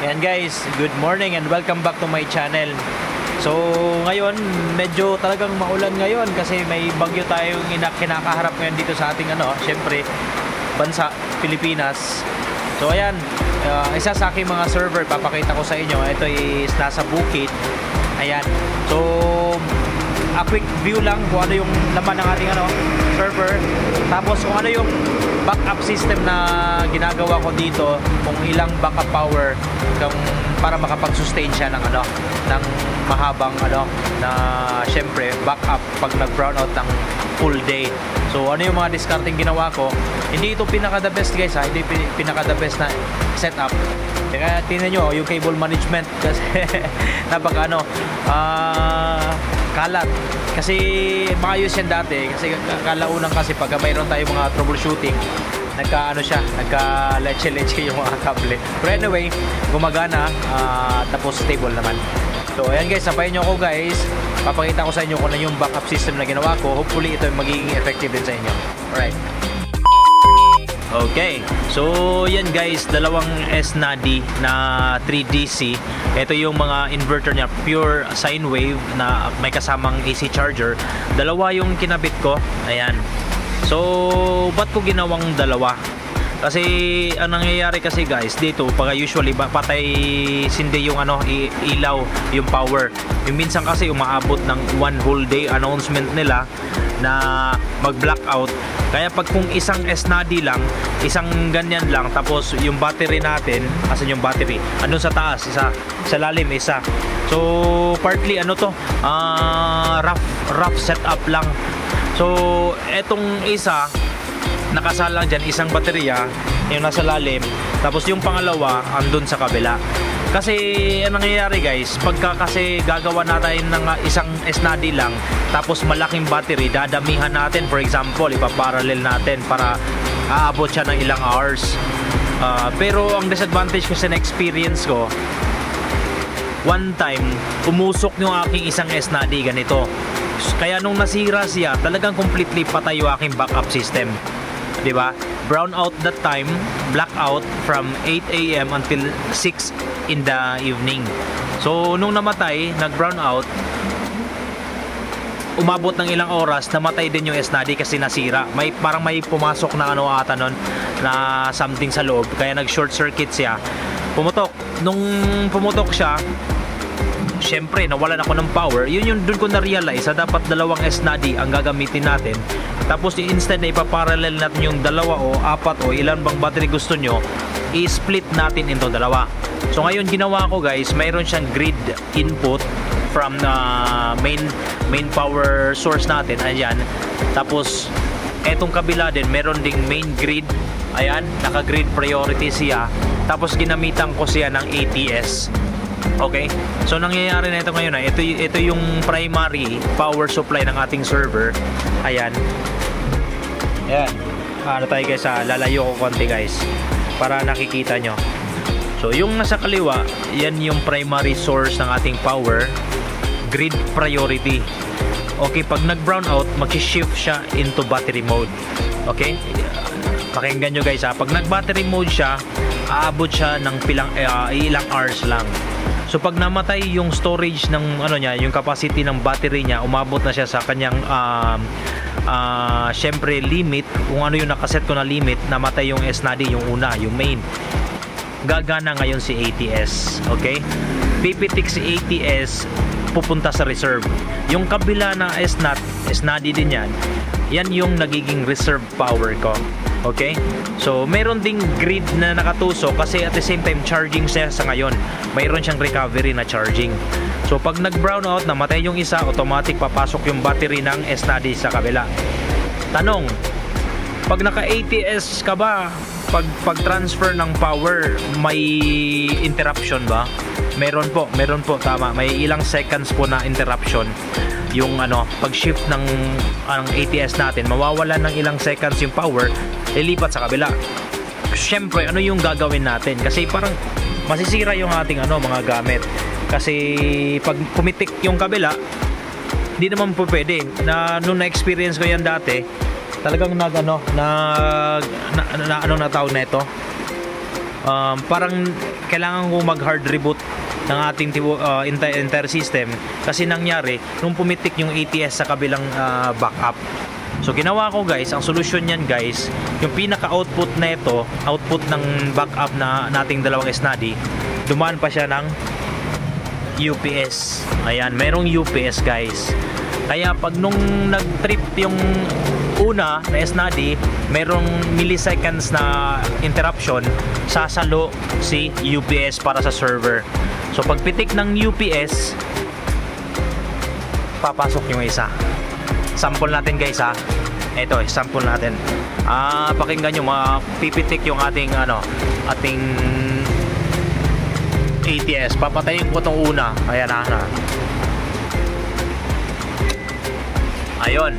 Ayan guys, good morning and welcome back to my channel. So ngayon, medyo talagang maulan ngayon kasi may bagyo tayong kinakaharap ngayon dito sa ating syempre, bansa, Pilipinas. So ayan, isa sa aking mga server, papakita ko sa inyo. Ito is nasa bukid. Ayan. So a quick view lang kung ano yung laman ng ating server. Tapos kung ano yung backup system na ginagawa ko dito, kung ilang backup power para makapag-sustain siya ng ng mahabang na syempre backup pag nag-brownout ng full day. So ano yung mga discarding ginawa ko? Hindi ito pinaka the best guys ha, hindi pinaka the best na setup. Kaya tingnan nyo yung cable management kasi napaka kalat. Kasi maayos yan dati kasi kalaunan kasi pag mayroon tayo mga troubleshooting, nagka-leche-leche yung mga kable. Pero anyway, gumagana, tapos stable naman. So ayan guys, sabayan nyo ako guys. Papakita ko sa inyo kung ano yung backup system na ginawa ko. Hopefully ito yung magiging effective din sa inyo. Alright. Okay, so yan guys, dalawang SNADI na 3DC. Ito yung mga inverter niya, pure sine wave na may kasamang AC charger. Dalawa yung kinabit ko. Ayan. So ba't ko ginawang dalawa? Kasi ang nangyayari kasi guys dito, pag usually patay sindi yung ilaw, yung power. Yung minsan kasi umaabot ng one whole day announcement nila na mag-blackout. Kaya pag kung isang SNADI lang, isang ganyan lang, tapos yung battery natin, asan yung battery? Andun sa taas, isa, sa lalim, isa. So partly rough setup lang. So etong isa nakasalang dyan, isang baterya yung nasa lalim, tapos yung pangalawa andun sa kabila. Kasi ang nangyayari guys, pagka kasi gagawa natin ng isang SNADI lang tapos malaking battery, dadamihan natin, for example ipaparallel natin para aabot siya ng ilang hours. Pero ang disadvantage kasi na experience ko, one time umusok yung aking isang SNADI ganito. Kaya nung nasira siya, talagang completely patay yung aking backup system. Diba? Brown out that time, blackout from 8 AM until 6 in the evening. So nung namatay, nag-brown out, umabot ng ilang oras, namatay din yung SNADI kasi nasira. Parang may pumasok na ata nun, na something sa loob, kaya nag-short circuit siya. Pumutok. Nung pumutok siya, syempre nawalan ako ng power. Yun dun ko na-realize na dapat dalawang SNADI ang gagamitin natin. Tapos instead na ipaparallel natin yung dalawa o apat o ilan bang battery gusto nyo, i-split natin into dalawa. So ngayon ginawa ko guys, mayroon siyang grid input from main power source natin. Ayan. Tapos etong kabila din, meron ding main grid. Ayan, naka-grid priority siya. Tapos ginamitan ko siya ng ATS. Okay? So nangyayari na ito ngayon ito yung primary power supply ng ating server. Ayan. Ayan. Tayo guys, lalayo ko konti guys para nakikita nyo. So yung nasa kaliwa, yan yung primary source ng ating power, grid priority. Okay, pag nag-brown out, mag-shift siya into battery mode. Okay? Pakinggan nyo guys pag nag-battery mode siya, aabot siya ng ilang hours lang. So pag namatay yung storage ng yung capacity ng battery niya, umabot na siya sa kanyang syempre limit, kung ano yung nakaset ko na limit, namatay yung SNADI, yung una, yung main. Gagana ngayon si ATS, okay? Pipitik si ATS, pupunta sa reserve. Yung kabila na SNADI din yan yung nagiging reserve power ko. Okay? So, meron ding grid na nakatusok kasi at the same time charging siya sa ngayon. Mayroon siyang recovery na charging. So, pag nag-brown out, namatay yung isa, automatic papasok yung battery ng SNADI sa kabila. Tanong, pag naka-ATS ka ba, pag transfer ng power, may interruption ba? Meron po, tama. May ilang seconds po na interruption. Yung pag shift ng ATS natin, mawawalan ng ilang seconds yung power, lilipat sa kabila. Syempre, ano yung gagawin natin? Kasi parang masisira yung ating mga gamit. Kasi pag pumitik yung kabila, hindi naman po pwede. Nung na-experience ko yan dati, talagang tawag na ito, parang kailangan ko mag hard reboot ng ating entire system kasi nangyari nung pumitik yung ATS sa kabilang backup. So ginawa ko guys, ang solusyon niyan guys, yung pinaka output na ito, output ng backup na nating dalawang SNADI, dumaan pa siya ng UPS. Ayan, merong UPS guys. Kaya pag nung nag-trip yung una na SNADI, merong milliseconds na interruption, sasalo si UPS para sa server. So pag pitik ng UPS, papasok yung isa. Sample natin guys ha. Ito, sample natin. Pakinggan nyo, mapipitik yung ating ating ATS. Papatayin ko itong una. Ayan na. Ayun,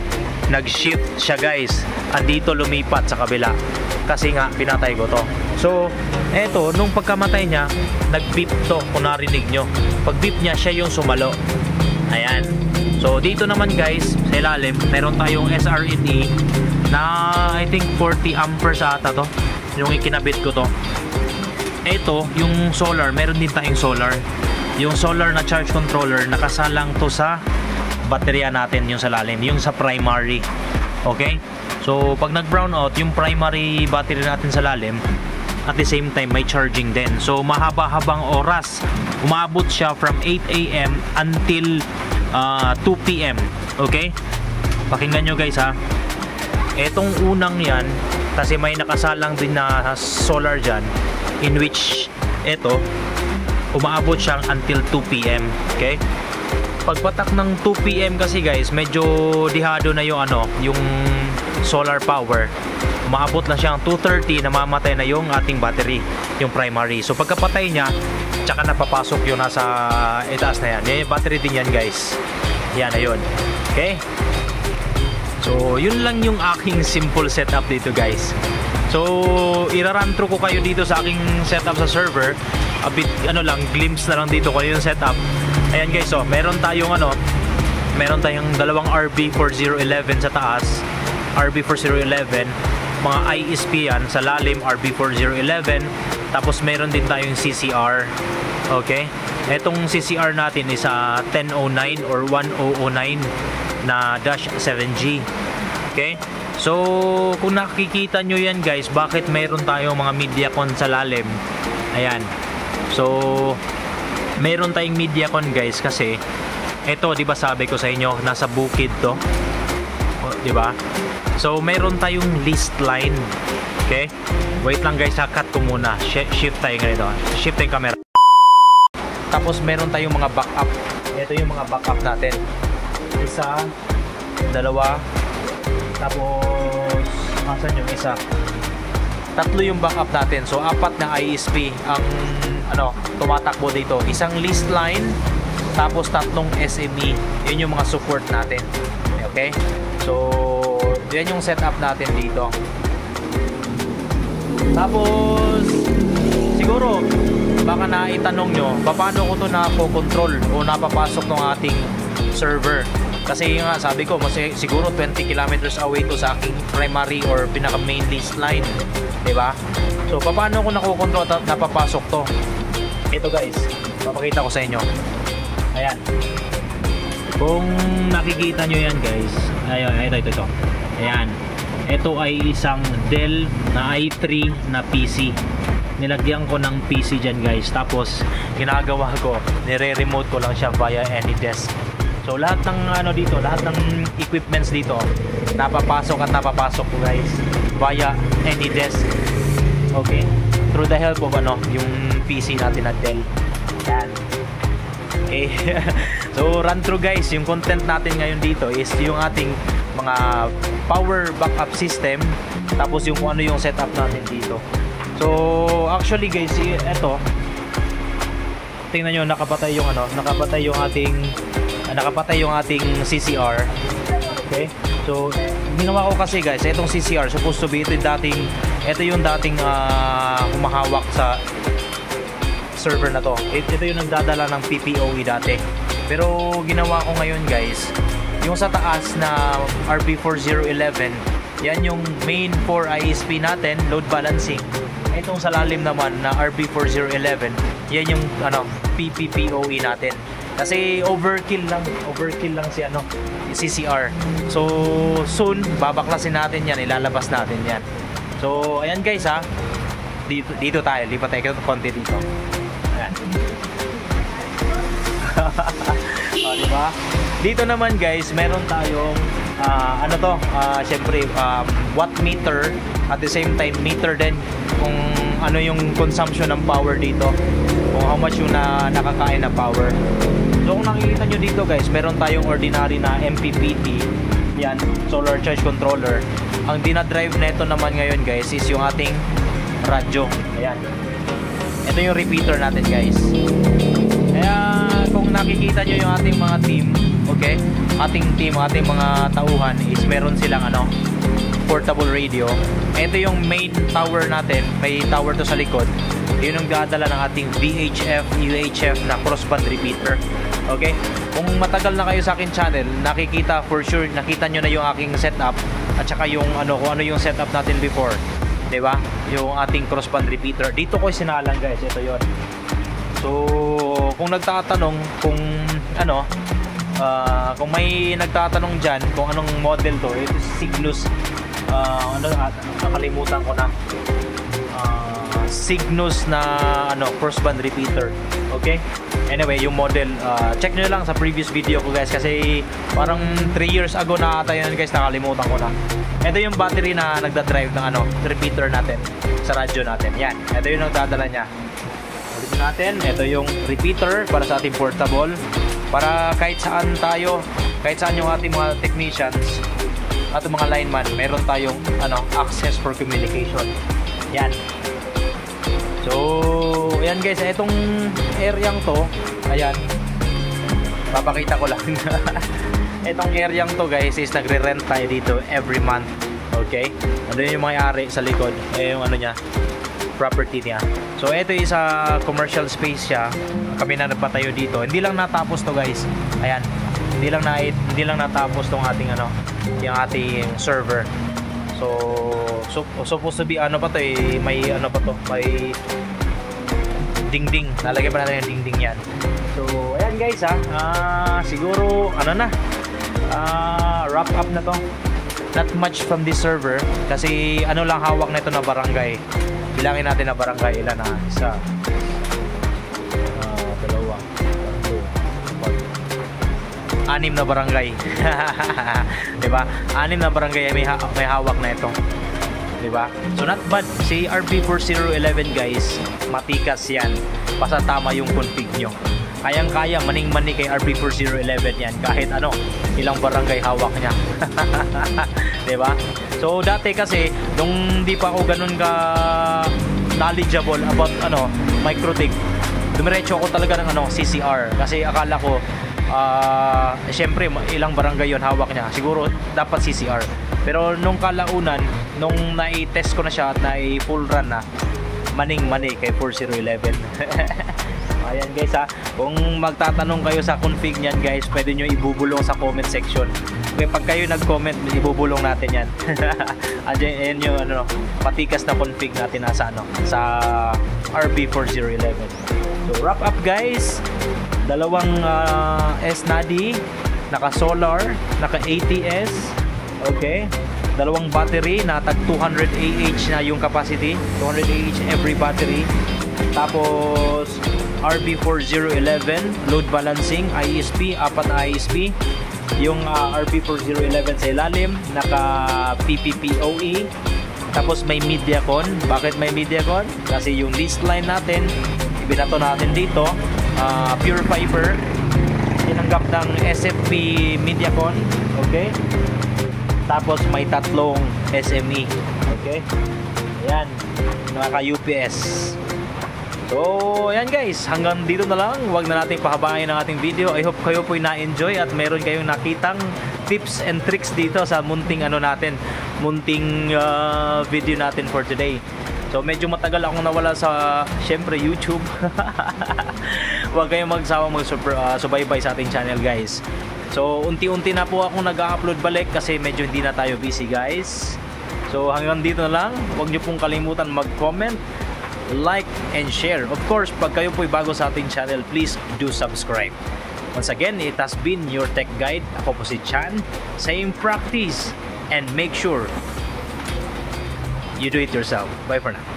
nag-shift siya guys. Andito lumipat sa kabila. Kasi nga, pinatay ko to. So, eto, nung pagkamatay niya, nag-beep to kung narinig nyo. Pag beep niya, siya yung sumalo. Ayan. So dito naman guys, sa ilalim, meron tayong SRNE na I think 40 amperes ata to, yung ikinabit ko to. Ito, yung solar, meron din tayong solar. Yung solar na charge controller, nakasalang to sa baterya natin, yung sa lalim, yung sa primary. Okay? So pag nag-brown out, yung primary battery natin sa lalim, at the same time may charging din. So mahaba-habang oras, umabot siya from 8 AM until 2 PM. Okay? Pakinggan nyo guys ha. Etong unang yan, kasi may nakasalang din na solar dyan, in which eto, umaabot siyang until 2 PM. Okay? Pagpatak ng 2 PM kasi guys, medyo dihado na yung yung solar power. Umaabot lang siyang 2:30, namamatay na yung ating battery, yung primary. So pagkapatay niya, tsaka napapasok yung nasa itaas na yan. Yan yung battery din yan guys. Yan na yun. Okay? So yun lang yung aking simple setup dito guys. So ira-run through ko kayo dito sa aking setup sa server. A bit glimpse na lang dito kung yung setup. Ayan guys, so meron tayong dalawang RB4011 sa taas, RB4011, mga ISP yan sa lalim, RB4011. Tapos meron din tayong CCR. Okay? Etong CCR natin is 1009 or 1009 na dash 7G. Okay? So kung nakikita nyo yan guys, bakit meron tayong mga Mediacon sa lalim? Ayan. So meron tayong Mediacon guys kasi ito, 'di ba sabi ko sa inyo, nasa bukid to. 'Di ba? So meron tayong list line. Okay? Wait lang guys, cut ko muna. Shift tayo ganito. Shift yung camera. Tapos meron tayong mga backup. Ito yung mga backup natin. Isa, dalawa, tapos asan yung isa? Tatlo yung backup natin. So apat na ISP ang tumatakbo dito. Isang list line, tapos tatlong SME. Yun yung mga support natin. Okay? So yan yung setup natin dito. Tapos siguro baka naitanong nyo, paano ko to napokontrol o napapasok ng ating server? Kasi nga sabi ko, siguro 20 kilometers away to sa aking primary or pinaka main list line, 'di ba? So paano ko nakokontrol at napapasok to? Ito guys, papakita ko sa inyo. Ayan. Kung nakikita nyo yan guys, ayun, ito. Ayan. Ito ay isang Dell na i3 na PC. Nilagyan ko ng PC dyan guys. Tapos ginagawa ko, nire-remote ko lang siya via AnyDesk. So lahat ng dito, lahat ng equipments dito, napapasok ko guys via AnyDesk. Okay? Through the help of yung PC natin na Dell. Yan. Okay. So run through guys, yung content natin ngayon dito is yung ating mga power backup system, tapos yung ano yung setup natin dito. So actually guys, eto, tingnan nyo, nakapatay yung ating CCR. Okay? So ginawa ko kasi guys, itong CCR supposed to be ito yung dating humahawak sa server na to. Ito yung nagdadala ng PPOE dati. Pero ginawa ko ngayon guys, yung sa taas na RB4011, yan yung main 4 ISP natin, load balancing. Itong sa lalim naman na RB4011, yan yung ano, PPPoE natin. Kasi overkill lang si ano, CCR. So soon babaklasin natin yan, ilalabas natin yan. So ayan guys ha. Dito tayo, lipat tayo konti dito. Ayan. Oh, diba? Dito naman guys, meron tayong ano to, syempre watt meter, at the same time meter din kung ano yung consumption ng power dito, kung how much yung nakakain na power. So kung nakikita nyo dito guys, meron tayong ordinary na MPPT, yan, solar charge controller. Ang dinadrive neto naman ngayon guys is yung ating radyo. Ayan, ito yung repeater natin guys. Kaya kung nakikita nyo yung ating mga team, okay, ating mga tauhan is meron silang ano, portable radio. Ito yung main tower natin, may tower to sa likod. Yun ang dadala ng ating VHF, UHF na crossband repeater. Okay? Kung matagal na kayo sa akin channel, nakikita for sure, nakita nyo na yung aking setup at saka yung ano, kung ano yung setup natin before. 'Di ba? Yung ating crossband repeater. Dito ko sinalang guys, ito 'yon. So, kung nagtatanong kung ano, kung may nagtatanong diyan kung anong model to, ito Cygnus, nakalimutan ko na. Cygnus na ano, crossband repeater. Okay? Anyway, yung model, check nyo lang sa previous video ko guys, kasi parang 3 years ago na ata yan guys, nakalimutan ko na. Ito yung battery na nagda-drive ng ano, repeater natin sa radyo natin. Yan, ito yung nagdadala niya. Ulitin natin, ito yung repeater para sa ating portable, para kahit saan tayo, kahit saan yung ating mga technicians at mga lineman, meron tayong ano, access for communication. Yan. So, ayan guys, itong areang to, ayan, papakita ko lang. Itong areang to guys is nagre-rent tayo dito every month. Okay? Ano yung may-ari sa likod, yung ano niya, property niya. So, ito is a commercial space siya. Kami na nagpatayo dito. Hindi lang natapos to guys. Ayan. Hindi lang natapos tong ating ano, yung ating server. So supposed to be ano pa to eh, may ano pa to, may dingding. Lalagyan pa natin yung dingding yan. So ayan guys siguro ano na, wrap up na to. Not much from this server kasi ano lang hawak na ito na barangay. Bilangin natin na barangay, ilan na? Isa, dalawa, anim na barangay. Diba? Anim na barangay may hawak na ito. Diba? So not bad. Si RB4011 guys, matikas yan. Basta tama yung config nyo. Kayang-kaya, maning-mani kay RB4011 yan. Kahit ano, ilang barangay hawak niya. Diba? So dati kasi, nung di pa ako ganun ka knowledgeable about ano, microtik, dumiretso ako talaga ng ano, CCR. Kasi akala ko, syempre ilang barangay yon hawak niya, siguro dapat CCR. Pero nung kalaunan, nung nai-test ko na siya at nai-full run na, maning-mani kay 4011. Ayan guys kung magtatanong kayo sa config niyan guys, pwede nyo ibubulong sa comment section. Okay, pag kayo nag-comment, ibubulong natin yan. Ayan yung ano, patikas na config natin nasa ano, sa RB4011. So wrap up guys, dalawang S-Nadi, naka-solar, naka-ATS, okay, dalawang battery na tag 200 Ah na yung capacity, 200 Ah every battery. Tapos RB4011 load balancing, ISP, apat na ISP. Yung RB4011 sa ilalim, naka PPPoE. Tapos may Mediacon. Bakit may Mediacon? Kasi yung list line natin, ibinato natin dito, pure fiber, tinanggap ng SFP Mediacon. Okay? Tapos may tatlong SME. Okay? Ayan, naka UPS. So, ayan guys, hanggang dito na lang. Huwag na natin pahabain ang ating video. I hope kayo po'y na-enjoy at meron kayong nakitang tips and tricks dito sa munting ano natin, munting video natin for today. So, medyo matagal akong nawala sa, syempre, YouTube. Huwag kayong magsawang magsubaybay sa ating channel guys. So, unti-unti na po akong nag-upload balik kasi medyo hindi na tayo busy guys. So, hanggang dito na lang. Huwag niyo pong kalimutan mag-comment like, and share. Of course, pag kayo po'y bago sa ating channel, please do subscribe. Once again, it has been your tech guide. Ako po si Chan. Same practice and make sure you do it yourself. Bye for now.